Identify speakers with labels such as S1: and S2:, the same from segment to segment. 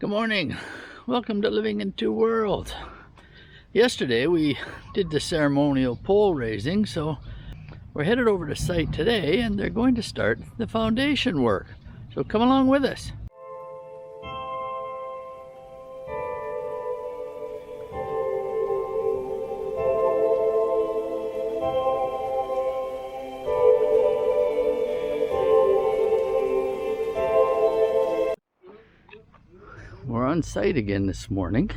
S1: Good morning. Welcome to Living in Two Worlds. Yesterday we did the ceremonial pole raising, so we're headed over to site today and they're going to start the foundation work. So come along with us. We're on site again this morning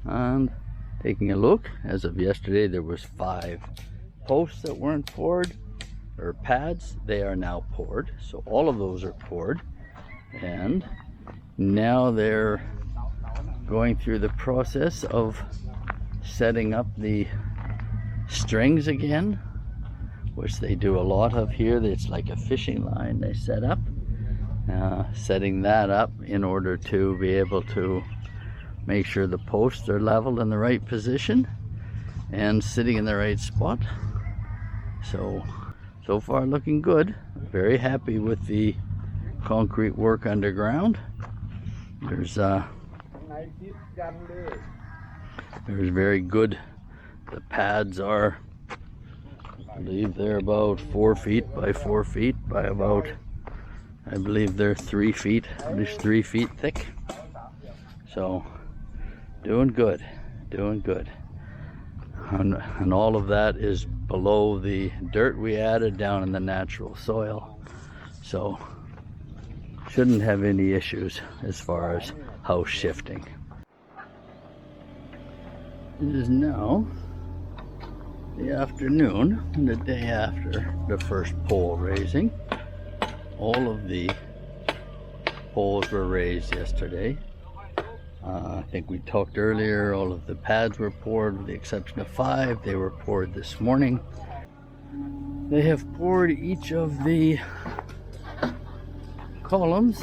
S1: and taking a look. As of yesterday there was 5 posts that weren't poured, or pads. They are now poured, so all of those are poured, and now they're going through the process of setting up the strings again, which they do a lot of here. It's like a fishing line they set up. Setting that up in order to be able to make sure the posts are leveled in the right position and sitting in the right spot. So far looking good. Very happy with the concrete work underground. There's very good. The pads are, I believe they're about 4 feet by 4 feet by about, I believe they're 3 feet, at least 3 feet thick. So doing good, doing good. And all of that is below the dirt we added down in the natural soil. So shouldn't have any issues as far as house shifting. It is now the afternoon, the day after the first pole raising. All of the poles were raised yesterday. I think we talked earlier, all of the pads were poured with the exception of 5. They were poured this morning. They have poured each of the columns,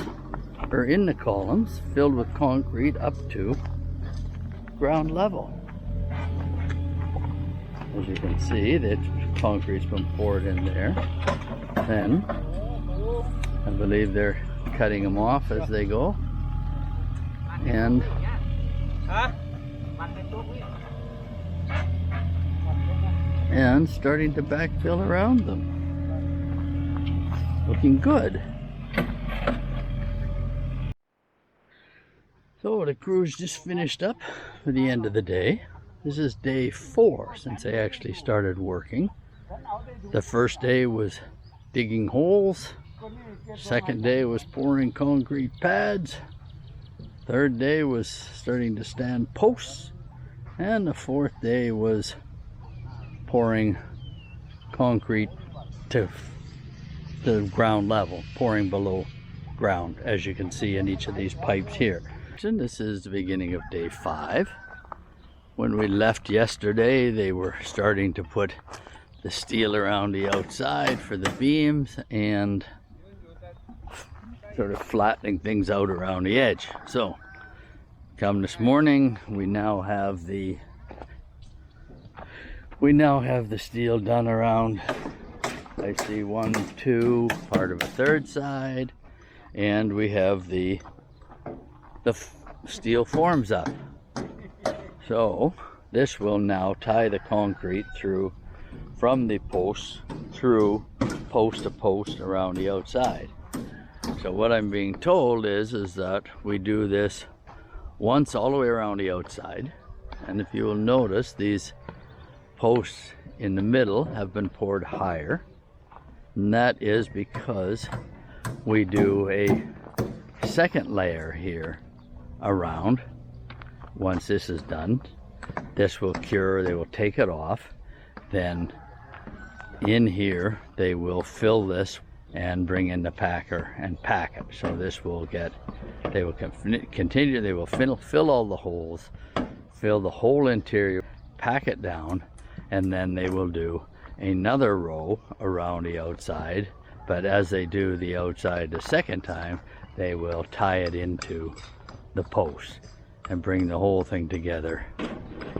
S1: or in the columns, filled with concrete up to ground level. As you can see, the concrete's been poured in there. Then I believe they're cutting them off as they go, and starting to backfill around them. Looking good. So the crew's just finished up for the end of the day. This is day 4 since they actually started working. The first day was digging holes. Second day was pouring concrete pads. Third day was starting to stand posts. And the fourth day was pouring concrete to the ground level, pouring below ground, as you can see in each of these pipes here. And this is the beginning of day 5. When we left yesterday, they were starting to put the steel around the outside for the beams and sort of flattening things out around the edge. So come this morning, we now have the steel done around, I see 1, 2, part of a third side, and we have the steel forms up. So this will now tie the concrete through from the posts through post to post around the outside. So what I'm being told is that we do this once all the way around the outside, and if you will notice, these posts in the middle have been poured higher, and that is because we do a second layer here around. Once this is done, this will cure, they will take it off, then in here they will fill this and bring in the packer and pack it. So this will get, they will continue, they will fill all the holes, fill the whole interior, pack it down, and then they will do another row around the outside. But as they do the outside the second time, they will tie it into the post and bring the whole thing together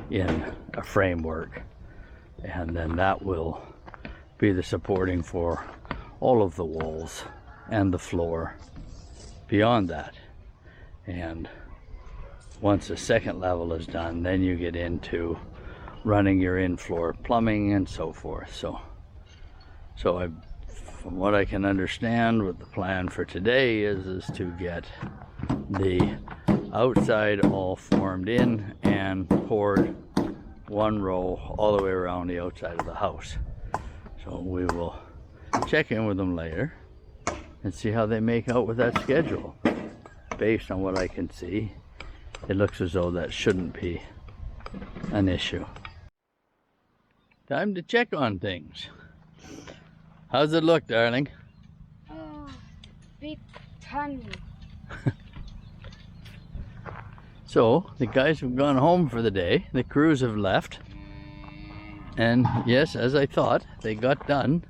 S1: in a framework, and then that will be the supporting for all of the walls and the floor beyond that. And once the second level is done, then you get into running your in-floor plumbing and so forth. So from what I can understand, what the plan for today is to get the outside all formed in and poured one row all the way around the outside of the house. So we will check in with them later and see how they make out with that schedule. Based on what I can see, it looks as though that shouldn't be an issue. Time to check on things. How's it look, darling?
S2: Big ton.
S1: So, the guys have gone home for the day. The crews have left. And yes, as I thought, they got done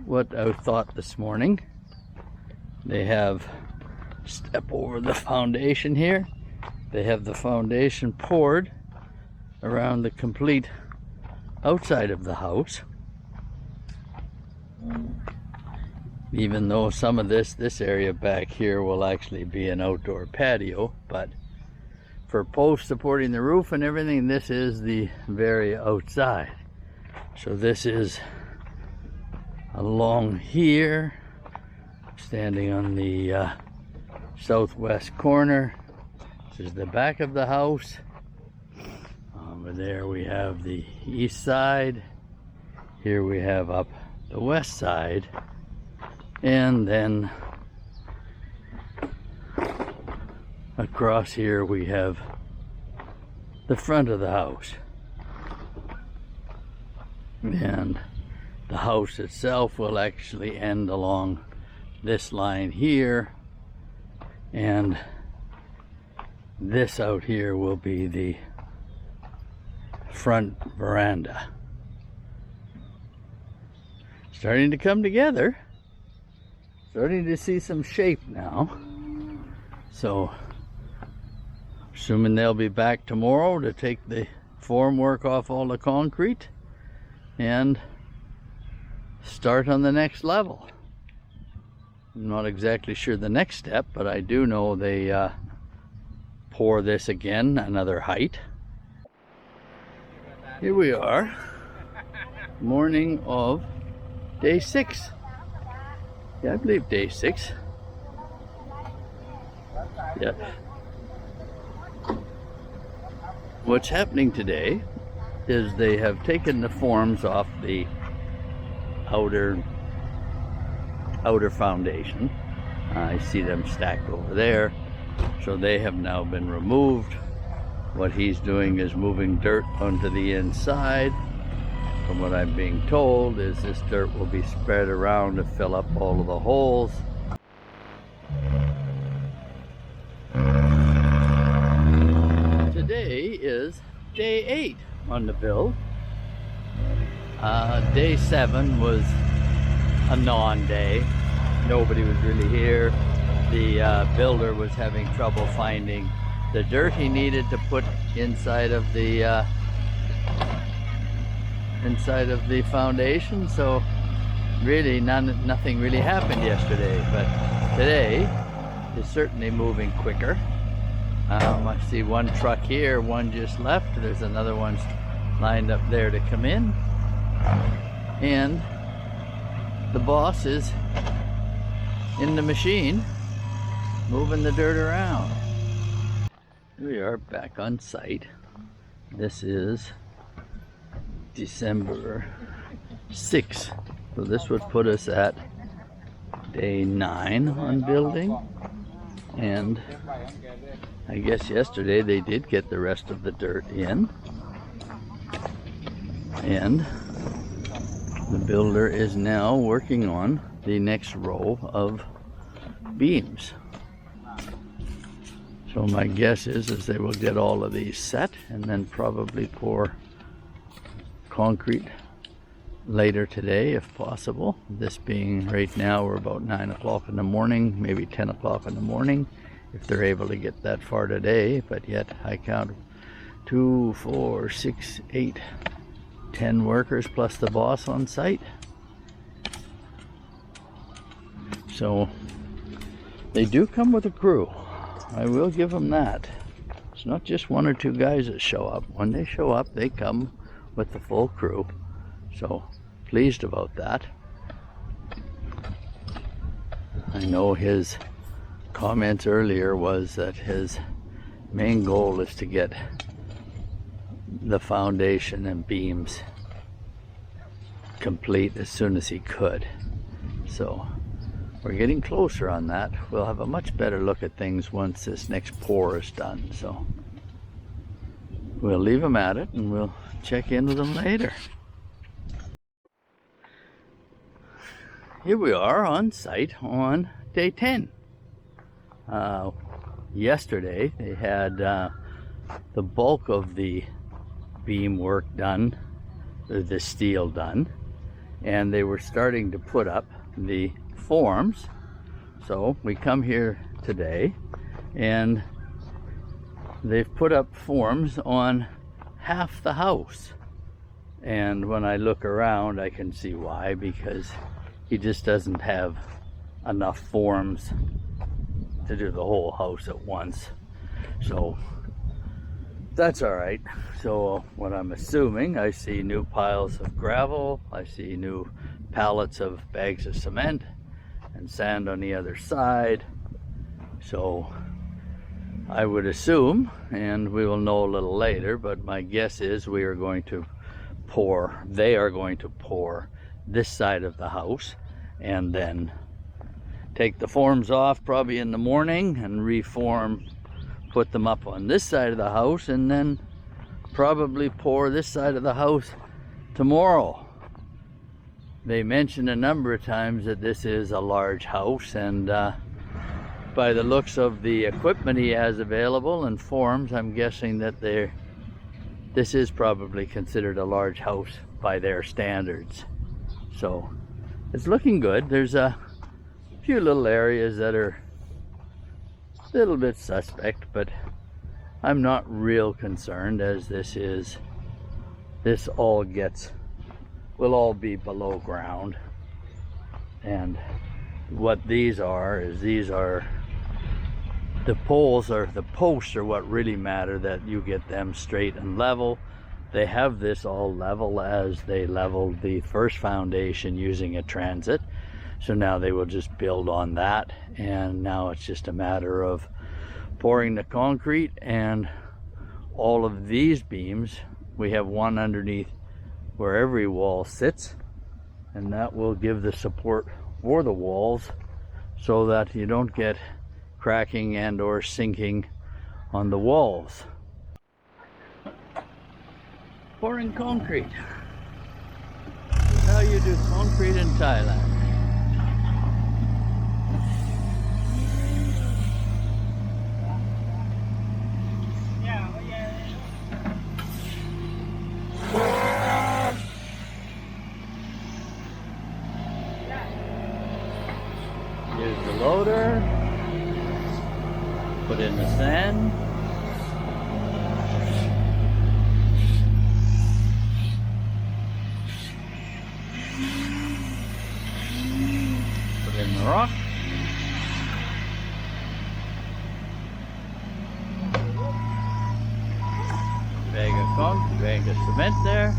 S1: what I thought this morning. They have step over the foundation here. They have the foundation poured around the complete outside of the house. Even though some of this area back here will actually be an outdoor patio, but for posts supporting the roof and everything, this is the very outside. So this is along here, standing on the southwest corner. This is the back of the house. Over there we have the east side. Here we have up the west side. And then across here we have the front of the house. And the house itself will actually end along this line here, and this out here will be the front veranda. Starting to come together. Starting to see some shape now. So, assuming they'll be back tomorrow to take the formwork off all the concrete and start on the next level. I'm not exactly sure the next step, but I do know they pour this again another height. Here we are, morning of day 6. Yeah, I believe day 6. Yeah. What's happening today is they have taken the forms off the outer foundation. I see them stacked over there. So they have now been removed. What he's doing is moving dirt onto the inside. From what I'm being told is this dirt will be spread around to fill up all of the holes. Today is day 8 on the build. Day 7 was a non-day. Nobody was really here. The builder was having trouble finding the dirt he needed to put inside of the foundation, so really nothing really happened yesterday, but today is certainly moving quicker. I see one truck here, one just left, there's another one lined up there to come in, and the boss is in the machine moving the dirt around. We are back on site. This is December 6th. So this would put us at day 9 on building. And I guess yesterday they did get the rest of the dirt in. And the builder is now working on the next row of beams. So my guess is they will get all of these set and then probably pour concrete later today if possible. This being right now we're about 9 o'clock in the morning, maybe 10 o'clock in the morning if they're able to get that far today, but yet I count 2, 4, 6, 8, 10 workers plus the boss on site. So they do come with a crew. I will give them that. It's not just one or two guys that show up. When they show up, they come with the full crew. So pleased about that. I know his comment earlier was that his main goal is to get the foundation and beams complete as soon as he could. So we're getting closer on that. We'll have a much better look at things once this next pour is done. So we'll leave him at it and we'll check in with him later. Here we are on site on day 10. Yesterday they had the bulk of the beam work done, the steel done, and they were starting to put up the forms. So we come here today and they've put up forms on half the house, and when I look around I can see why, because he just doesn't have enough forms to do the whole house at once. So that's all right. So what I'm assuming, I see new piles of gravel, I see new pallets of bags of cement and sand on the other side. So I would assume, and we will know a little later, but my guess is we are going to pour, they are going to pour this side of the house and then take the forms off probably in the morning and reform, put them up on this side of the house, and then probably pour this side of the house tomorrow. They mentioned a number of times that this is a large house, and by the looks of the equipment he has available and forms, I'm guessing that this is probably considered a large house by their standards. So it's looking good. There's a few little areas that are a little bit suspect, but I'm not real concerned, as this will all be below ground. And what these are is, these are the poles, or the posts are what really matter, that you get them straight and level. They have this all level as they leveled the first foundation using a transit. So now they will just build on that, and now it's just a matter of pouring the concrete. And all of these beams, we have one underneath where every wall sits, and that will give the support for the walls so that you don't get cracking and or sinking on the walls. Pouring concrete. This is how you do concrete in Thailand. Here's the loader. Put in the sand. Put in the rock. Bag of cement there.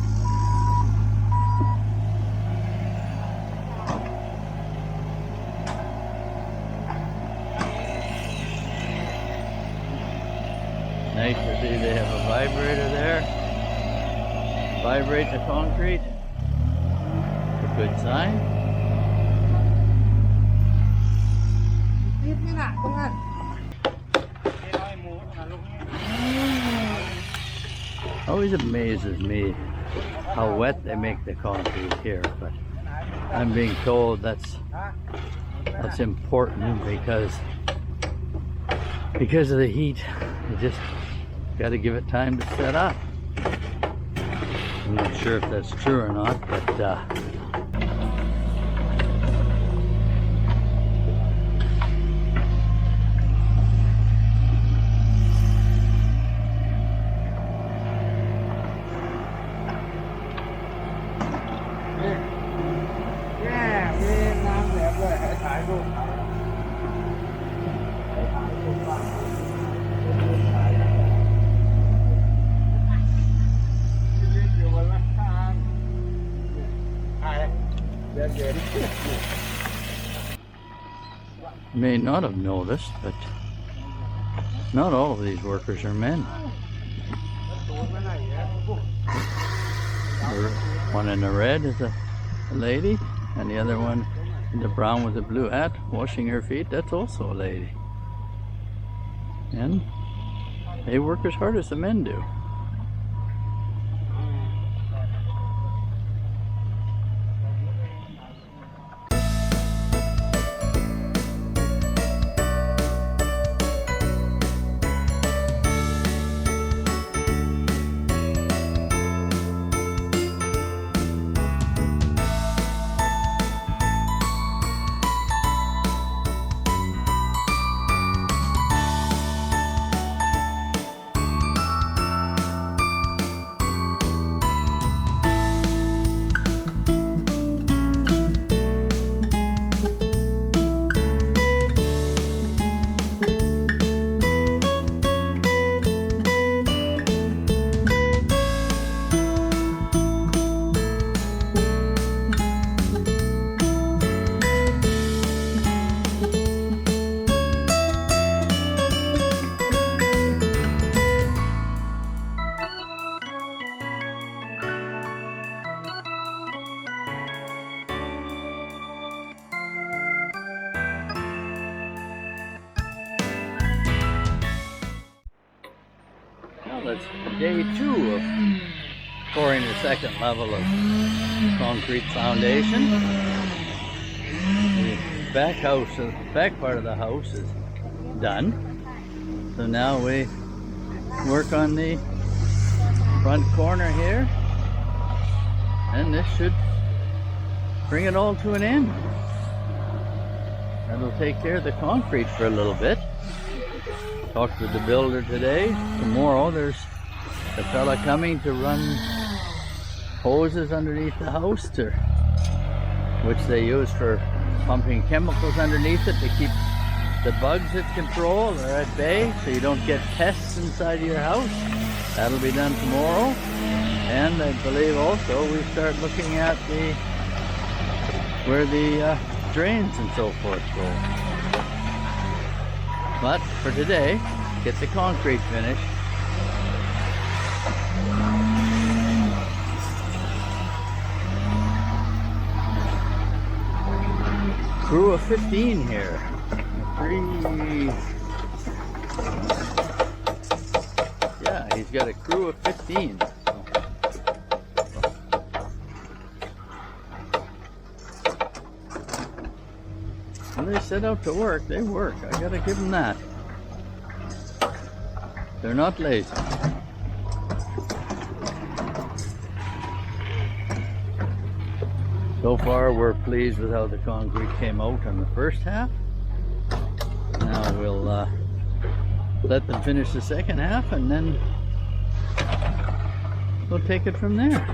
S1: Nice to see they have a vibrator there. Vibrate the concrete. It's a good sign. Always amazes me how wet they make the concrete here, but I'm being told that's important because of the heat. You just got to give it time to set up. I'm not sure if that's true or not, but may not have noticed, but not all of these workers are men. One in the red is a lady, and the other one in the brown with the blue hat washing her feet, that's also a lady. And they work as hard as the men do. Well, it's day 2 of pouring the second level of concrete foundation. The back part of the house is done. So now we work on the front corner here, and this should bring it all to an end. That'll take care of the concrete for a little bit. Talked with the builder today. Tomorrow there's a fella coming to run hoses underneath the house, which they use for pumping chemicals underneath it to keep the bugs at control or at bay, so you don't get pests inside of your house. That'll be done tomorrow. And I believe also we start looking at where the drains and so forth go. But for today, get the concrete finished. Crew of 15 here. Yeah, he's got a crew of 15. When they set out to work, they work. I gotta give them that. They're not lazy. So far, we're pleased with how the concrete came out on the first half. Now we'll let them finish the second half, and then we'll take it from there.